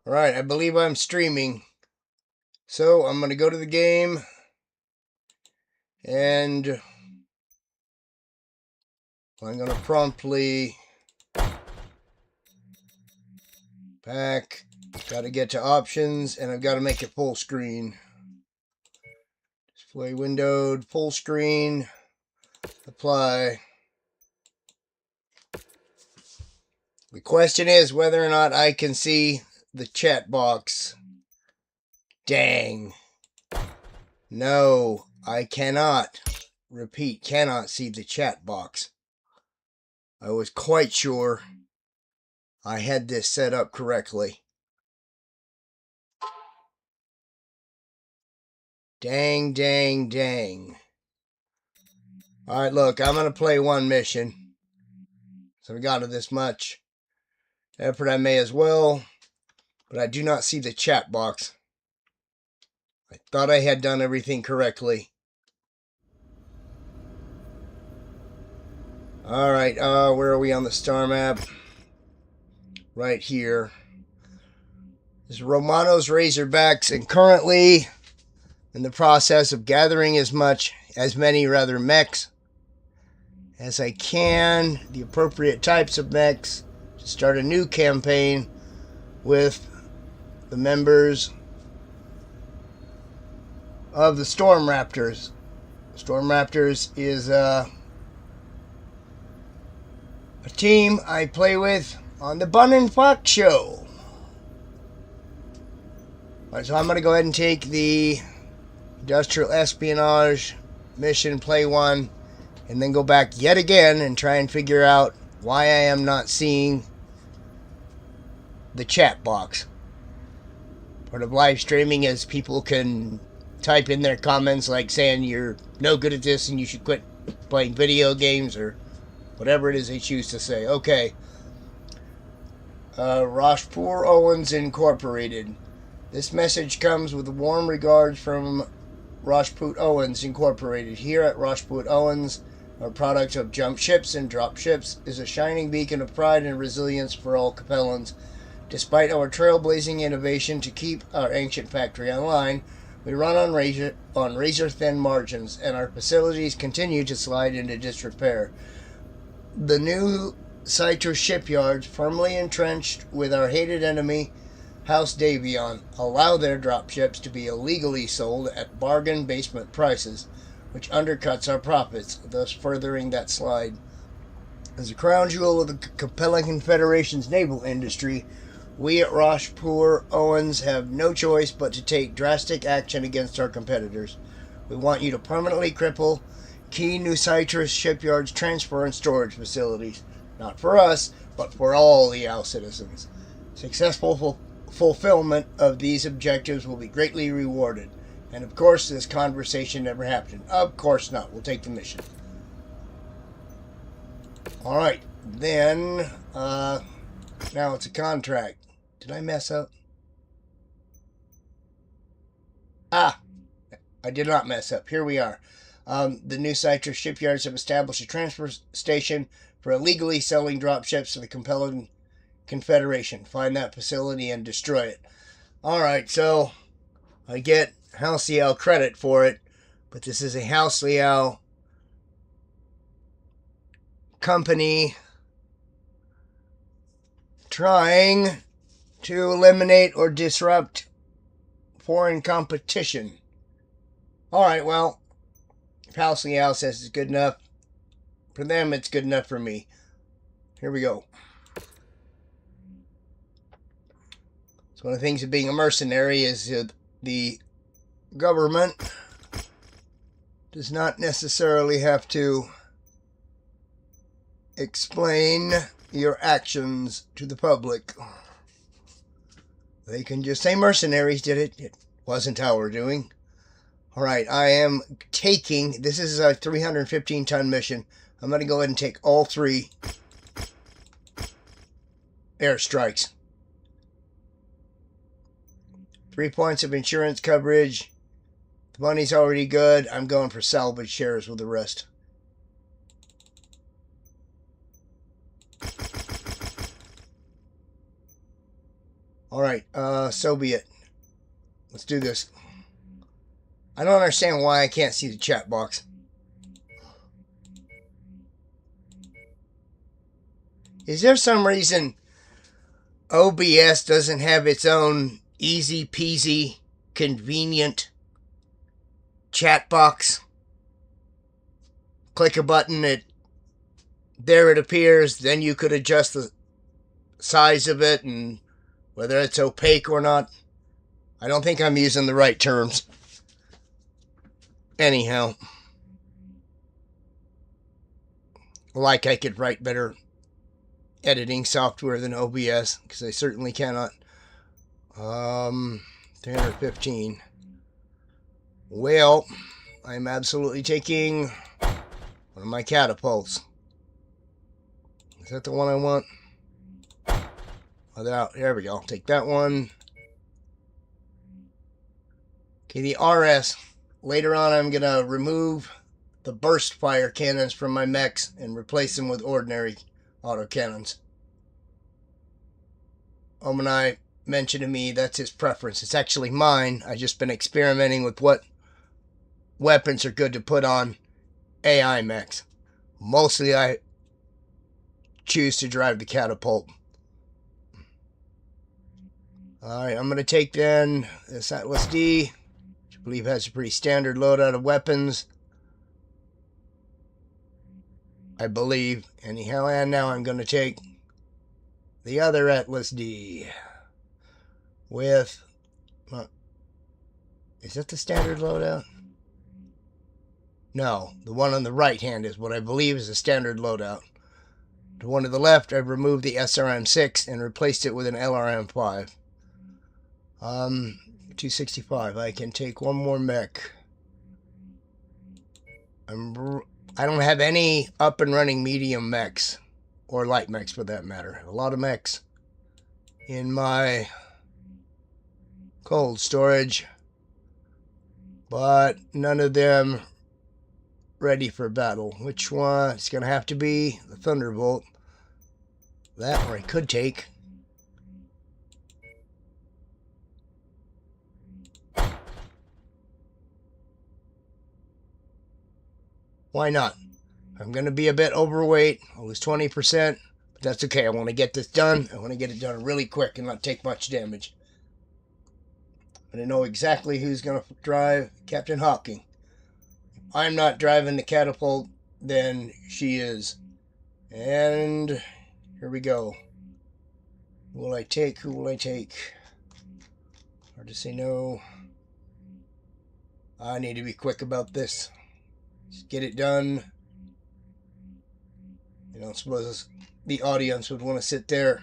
Alright, I believe I'm streaming. So I'm going to go to the game. And I'm going to promptly back. Got to get to options, and I've got to make it full screen. Display windowed, full screen, apply. The question is whether or not I can see the chat box. Dang. No, I cannot. Repeat, cannot see the chat box. I was quite sure I had this set up correctly. Dang, dang, dang. Alright, look, I'm going to play one mission. So we got to this much effort, I may as well. But I do not see the chat box. I thought I had done everything correctly. Alright, where are we on the star map? Right here. This is Romano's Razorbacks, and currently in the process of gathering as many mechs as I can, the appropriate types of mechs, to start a new campaign with the members of the Storm Raptors. Storm Raptors is a team I play with on the Bun and Fox show. Alright, so I'm going to go ahead and take the industrial espionage mission, play one, and then go back yet again and try and figure out why I am not seeing the chat box. Part of live streaming is people can type in their comments like saying you're no good at this and you should quit playing video games or whatever it is they choose to say. Okay. Rocheport Owens Incorporated. This message comes with warm regards from Rocheport Owens Incorporated. Here at Rocheport Owens, our product of jump ships and drop ships is a shining beacon of pride and resilience for all Capellans. Despite our trailblazing innovation to keep our ancient factory online, we run on razor-thin margins, and our facilities continue to slide into disrepair. The new Citrus shipyards, firmly entrenched with our hated enemy, House Davion, allow their dropships to be illegally sold at bargain basement prices, which undercuts our profits, thus furthering that slide. As a crown jewel of the Capella Confederation's naval industry, we at Rocheport Owens have no choice but to take drastic action against our competitors. We want you to permanently cripple key New Citrus shipyards' transfer and storage facilities. Not for us, but for all the OW citizens. Successful fulfillment of these objectives will be greatly rewarded. And of course, this conversation never happened. Of course not. We'll take the mission. Alright, then, now it's a contract. Did I mess up? Ah, I did not mess up. Here we are. The New Citrus shipyards have established a transfer station for illegally selling dropships to the Capella Confederation. Find that facility and destroy it. Alright, so I get House Liao credit for it, but this is a House Liao company trying to eliminate or disrupt foreign competition. Alright, well, if House Liao says it's good enough for them, it's good enough for me. Here we go. So one of the things of being a mercenary is the government does not necessarily have to explain your actions to the public. They can just say mercenaries did it. It wasn't our doing. Alright, I am taking, this is a 315-ton mission. I'm going to go ahead and take all 3 airstrikes. 3 points of insurance coverage. The money's already good. I'm going for salvage shares with the rest. Alright, so be it. Let's do this. I don't understand why I can't see the chat box. Is there some reason OBS doesn't have its own easy peasy, convenient chat box? Click a button, there it appears, then you could adjust the size of it and whether it's opaque or not. I don't think I'm using the right terms. Anyhow, like I could write better editing software than OBS, because I certainly cannot. 315. Well, I'm absolutely taking one of my catapults. Is that the one I want? Oh, there we go. I'll take that one. Okay, the RS. Later on, I'm going to remove the burst fire cannons from my mechs and replace them with ordinary autocannons. Omanai mentioned to me that's his preference. It's actually mine. I've just been experimenting with what weapons are good to put on AI mechs. Mostly I choose to drive the catapult. Alright, I'm going to take then this Atlas D, which I believe has a pretty standard loadout of weapons. I believe. Anyhow, and now I'm going to take the other Atlas D with... is that the standard loadout? No, the one on the right hand is what I believe is the standard loadout. The one to the left, I've removed the SRM-6 and replaced it with an LRM-5. 265. I can take one more mech. I don't have any up and running medium mechs, or light mechs for that matter. A lot of mechs in my cold storage, but none of them ready for battle. Which one? It's going to have to be the Thunderbolt. That one I could take. Why not? I'm going to be a bit overweight. I was 20%, but that's okay. I want to get this done. I want to get it done really quick and not take much damage. But I know exactly who's going to drive Captain Hawking. If I'm not driving the catapult, then she is. And here we go. Who will I take? Who will I take? Hard to say no. I need to be quick about this. Just get it done. You don't suppose the audience would want to sit there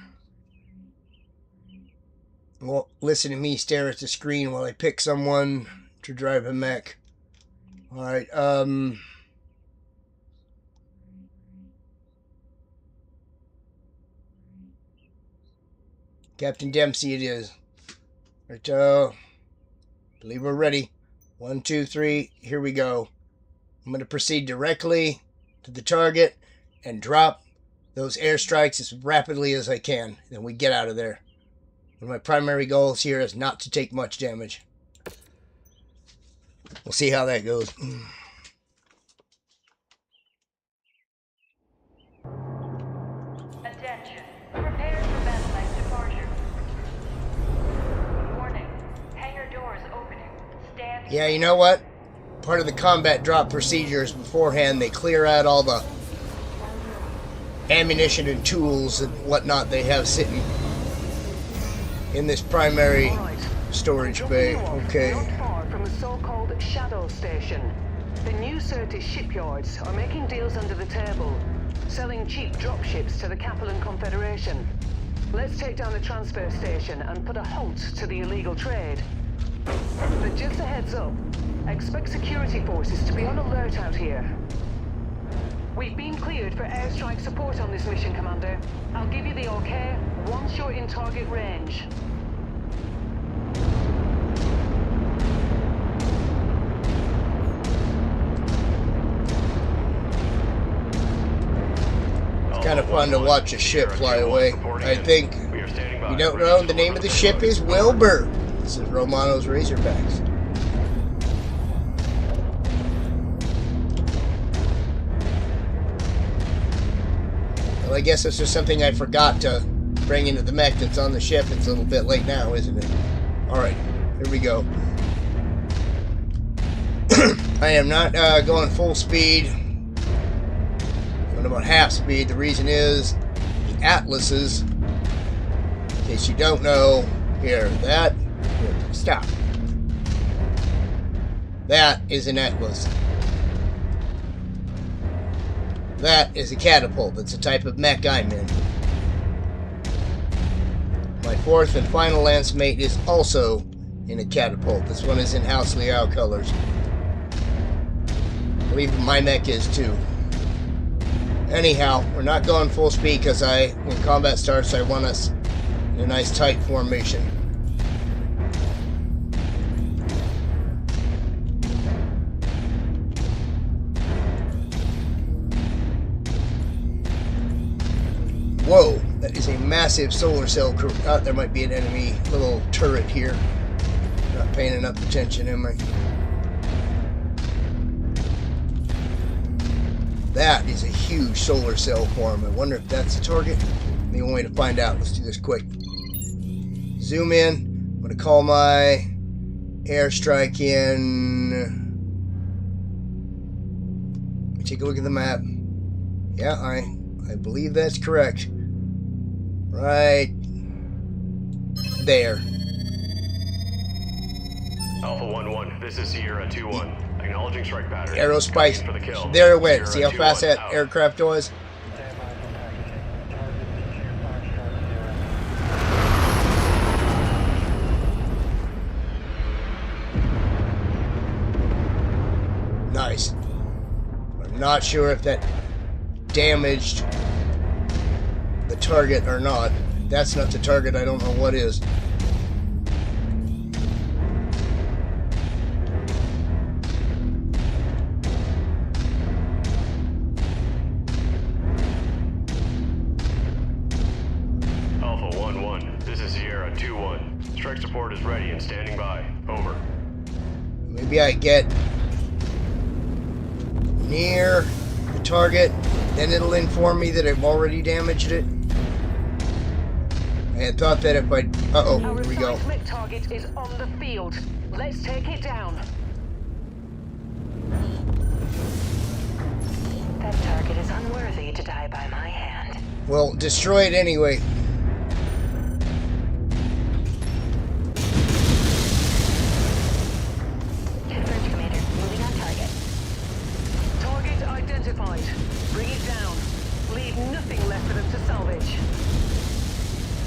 and listen to me stare at the screen while I pick someone to drive a mech. Alright, Captain Dempsey it is. Right, believe we're ready. 1, 2, 3, here we go. I'm going to proceed directly to the target and drop those airstrikes as rapidly as I can. Then we get out of there. One of my primary goals here is not to take much damage. We'll see how that goes. Attention. Prepare for battle-like departure. Warning. Hangar doors opening. Stand. Yeah, you know what? Part of the combat drop procedures beforehand, they clear out all the ammunition and tools and whatnot they have sitting in this primary storage bay. Okay. Not far from a so-called shadow station. The new Certis shipyards are making deals under the table, selling cheap dropships to the Capellan Confederation. Let's take down the transfer station and put a halt to the illegal trade. But just a heads up, expect security forces to be on alert out here. We've been cleared for airstrike support on this mission, Commander. I'll give you the okay once you're in target range. It's kind of fun to watch a ship fly away. I think If you don't know, the name of the ship is Wilbur. This is Romano's Razorbacks. Well, I guess this is something I forgot to bring into the mech that's on the ship. It's a little bit late now, isn't it? Alright, here we go. I am not going full speed. Going about half speed. The reason is the Atlases, in case you don't know, here, stop. That is an Atlas. That is a catapult. That's the type of mech I'm in. My fourth and final lance mate is also in a catapult. This one is in House Liao colors. I believe my mech is too. Anyhow, we're not going full speed because when combat starts, I want us in a nice tight formation. Whoa, that is a massive solar cell crew. Oh, there might be an enemy little turret here. Not paying enough attention, am I? That is a huge solar cell form. I wonder if that's the target. The only way to find out. Let's do this quick. Zoom in. I'm going to call my airstrike in. Let me take a look at the map. Yeah, I believe that's correct. Right there. Alpha 1-1, this is Sierra 2-1. Acknowledging strike pattern. Aerospikes. For the kill. There it went. Sierra See how fast 2-1 that out. aircraft was? Nice. I'm not sure if that damaged the target or not. If that's not the target, I don't know what is. Alpha 1-1, this is Sierra 2-1. Strike support is ready and standing by. Over. Maybe I get near the target, then it'll inform me that I've already damaged it. I had thought that if I... Uh-oh, Our here we go. seismic target is on the field. Let's take it down. That target is unworthy to die by my hand. Well, destroy it anyway. Confirmed, Commander. Moving on target. Target identified. Bring it down. Leave nothing left for them to salvage.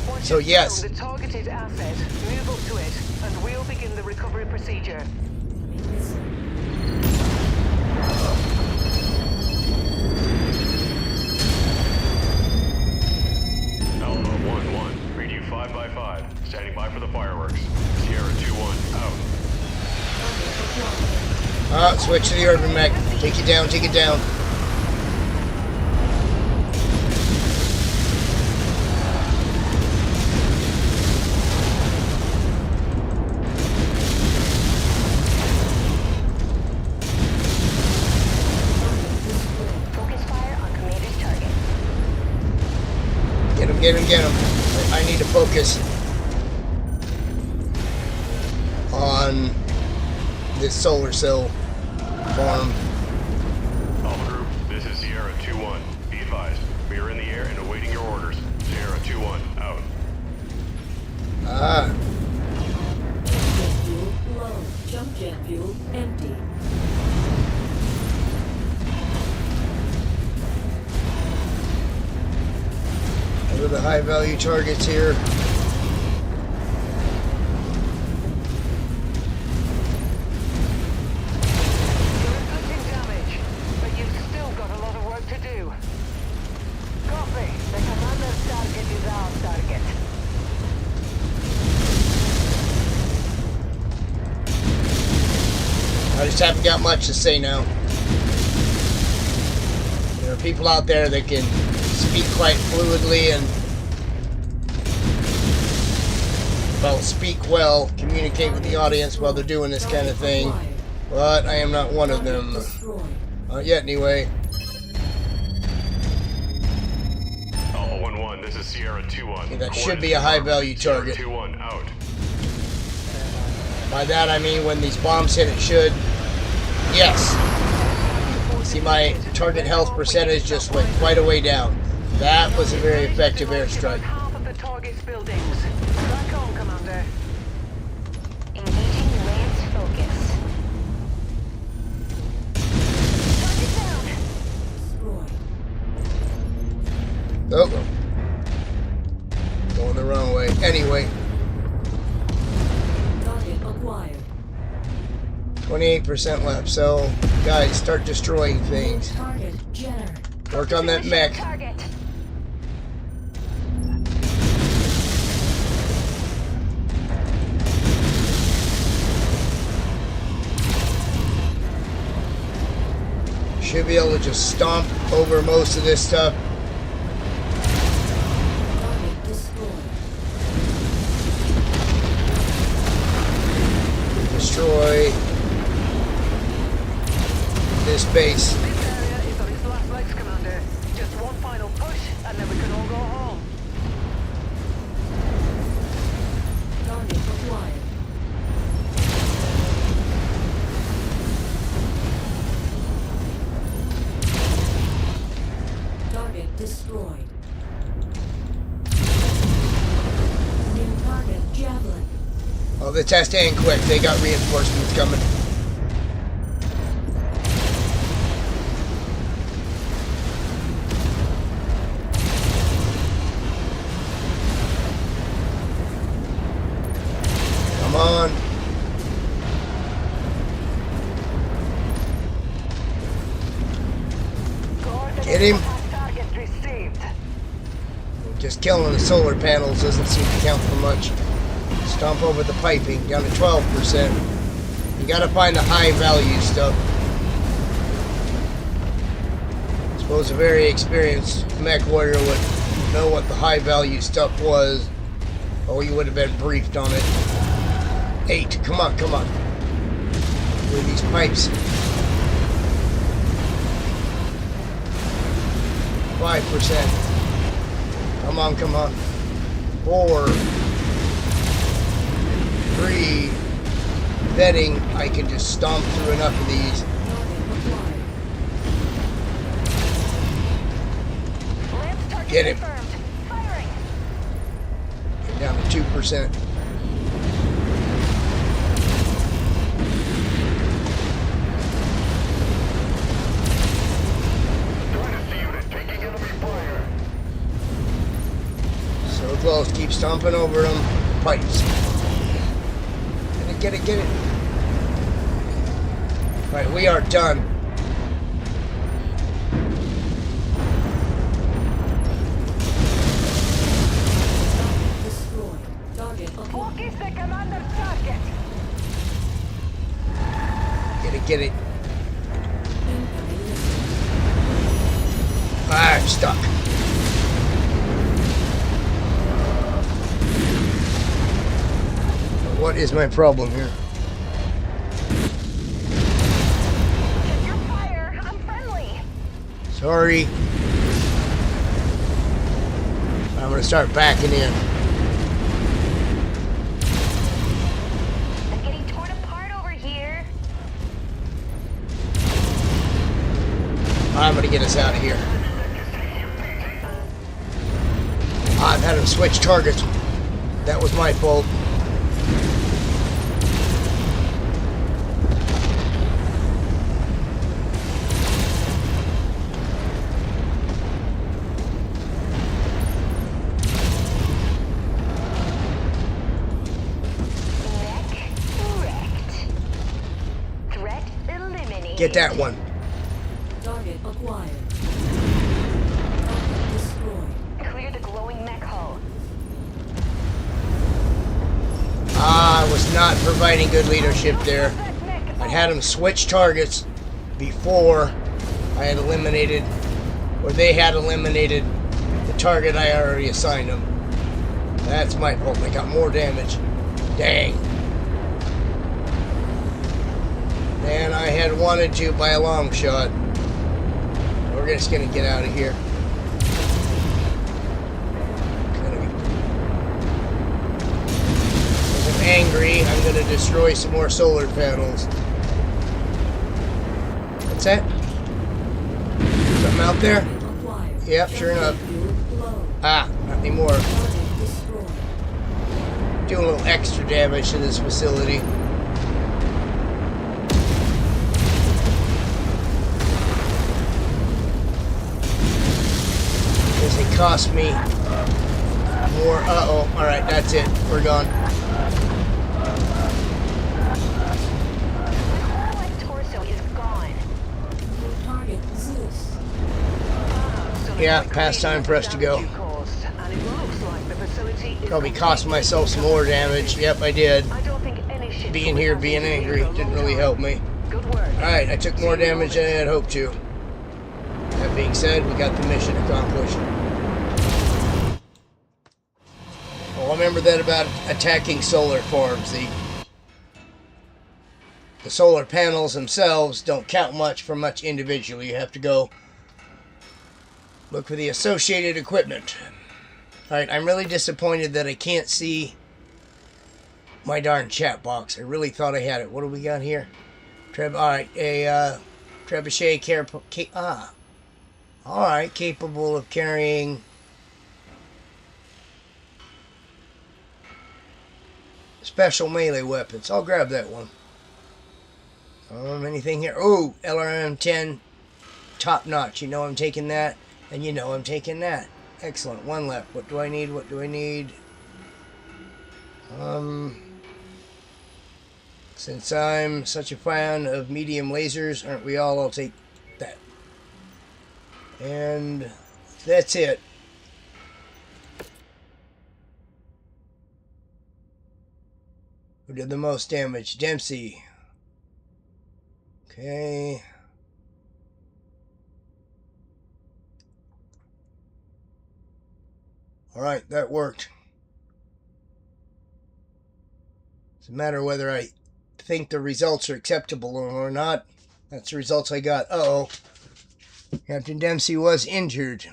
Once So, you've yes. found the targeted asset, move up to it, and we'll begin the recovery procedure. Alpha 1-1, read you 5x5. Standing by for the fireworks. Sierra 2-1, out. Switch to the urban mech. Take it down, take it down. Focus fire on Commander's target. Get him, get him, get him. I need to focus on this solar cell farm. Alpha Group, this is Sierra 2-1. Be advised, we are in the air and awaiting your orders. Sierra 2-1, out. Jet fuel low. Jump jet fuel empty. What are the high value targets here? You're inflicting damage, but you've still got a lot of work to do. Copy. The commander's target is our target. I just haven't got much to say now. There are people out there that can speak quite fluidly and I'll speak well, communicate with the audience while they're doing this kind of thing, but I am not one of them. Not yet, anyway. Alpha 1-1, this is Sierra 2-1. Okay, that should be a high-value target. Sierra 2-1, out. By that I mean when these bombs hit, it should. Yes. See, my target health percentage just went quite a way down. That was a very effective airstrike. Half of the target's buildings. Back on, Commander. Engaging Lance focus. Destroyed. Oh. Going the wrong way. Anyway. Target acquired. 28% left. So, guys, start destroying things. Target Jenner. Work on that mech. Target. Should be able to just stomp over most of this stuff. Target destroyed. Destroy this base. This area is on its last legs, Commander. Just one final push, and then we can all go home. Target acquired. Target destroyed. New target Javelin. Oh, this has to end quick. They got reinforcements coming. Come on. Get him. Target received. Just killing the solar panels doesn't seem to count for much. Stomp over the piping, down to 12%. You gotta find the high value stuff. I suppose a very experienced mech warrior would know what the high value stuff was. Oh, you would have been briefed on it. 8, come on, come on. With these pipes. 5%. Come on, come on. 4. 3. Vetting. I can just stomp through enough of these. Lance target Get him. confirmed. Firing. Get down to 2%. So close. Keep stomping over them. Pipes. Get it, get it. Right, we are done. Destroyed. Target acquired. Focus the commander's target. Get it, get it. Incoming missile. I'm stuck. What is my problem here? Check your fire. I'm friendly. Sorry. I'm gonna start backing in. I'm getting torn apart over here. I'm gonna get us out of here. I've had him switch targets. That was my fault. Get that one. Target acquired. Target destroyed. Clear the glowing mech hull. I was not providing good leadership there. I had them switch targets before I had eliminated, or they had eliminated the target I already assigned them. That's my fault. I got more damage. Dang. And I had wanted to by a long shot. We're just gonna get out of here. Because I'm angry, I'm gonna destroy some more solar panels. What's that? Something out there? Yep, sure enough. Ah, not anymore. Doing a little extra damage to this facility. Because they cost me more. Uh-oh. Alright, that's it. We're gone. Yeah, past time for us to go. Probably cost myself some more damage. Yep, I did. Being here, being angry, didn't really help me. Alright, I took more damage than I had hoped to. That being said, we got the mission accomplished. Well, remember that about attacking solar farms. The solar panels themselves don't count much for much individually. You have to go look for the associated equipment. Alright, I'm really disappointed that I can't see my darn chat box. I really thought I had it. What do we got here? Alright, a trebuchet alright, capable of carrying special melee weapons. I'll grab that one. Anything here? Oh, LRM-10 top notch. You know I'm taking that, and you know I'm taking that. Excellent. One left. What do I need? What do I need? Since I'm such a fan of medium lasers, aren't we all? I'll take that. And that's it. Who did the most damage? Dempsey. Okay. Alright, that worked. It's a matter of whether I think the results are acceptable or not. That's the results I got. Uh-oh. Captain Dempsey was injured.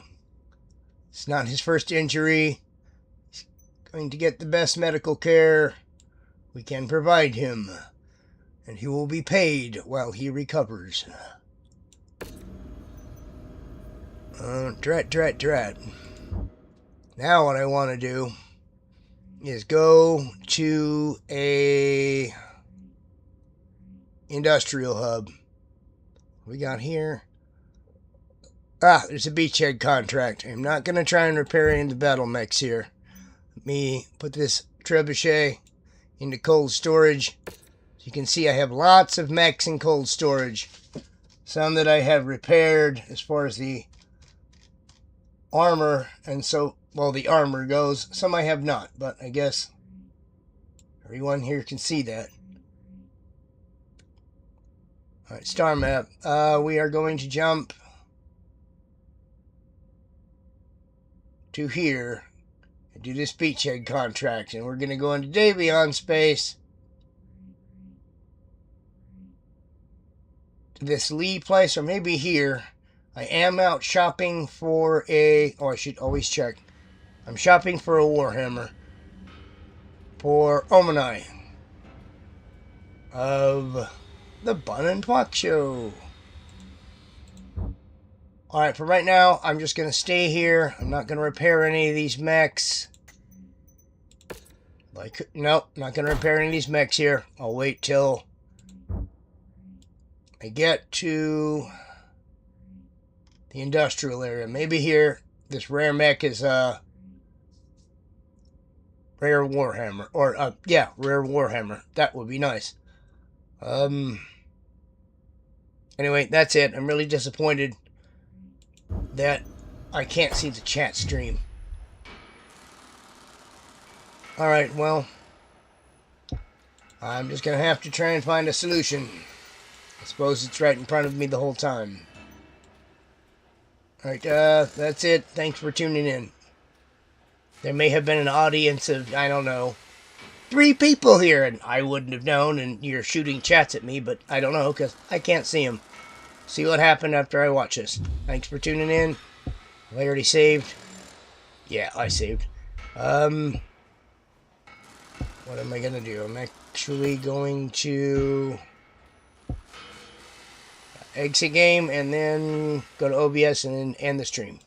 It's not his first injury. He's going to get the best medical care we can provide him. And he will be paid while he recovers. Drat. Now what I want to do is go to a industrial hub. What we got here? Ah, there's a beachhead contract. I'm not going to try and repair any of the battle mechs here. Let me put this trebuchet into cold storage. So you can see I have lots of mechs in cold storage. Some that I have repaired as far as the armor and so, well, the armor goes. Some I have not, but I guess everyone here can see that. Alright, star map. We are going to jump to here and do this beachhead contract, and we're going to go into Davion space to this Lee place, or maybe here. I am out shopping for a... Oh, I should always check. I'm shopping for a Warhammer for Omanai of the Bun and Puck Show. Alright, for right now, I'm just going to stay here. I'm not going to repair any of these mechs. Nope, not going to repair any of these mechs here. I'll wait till I get to the industrial area. Maybe here, this rare mech is rare Warhammer. Or, yeah, rare Warhammer. That would be nice. Anyway, that's it. I'm really disappointed that I can't see the chat stream. Alright, well, I'm just going to have to try and find a solution. I suppose it's right in front of me the whole time. Alright, that's it. Thanks for tuning in. There may have been an audience of, I don't know, 3 people here, and I wouldn't have known, and you're shooting chats at me, but I don't know, because I can't see them. See what happened after I watch this. Thanks for tuning in. Have I already saved? Yeah, I saved. What am I going to do? I'm actually going to exit game, and then go to OBS, and then end the stream.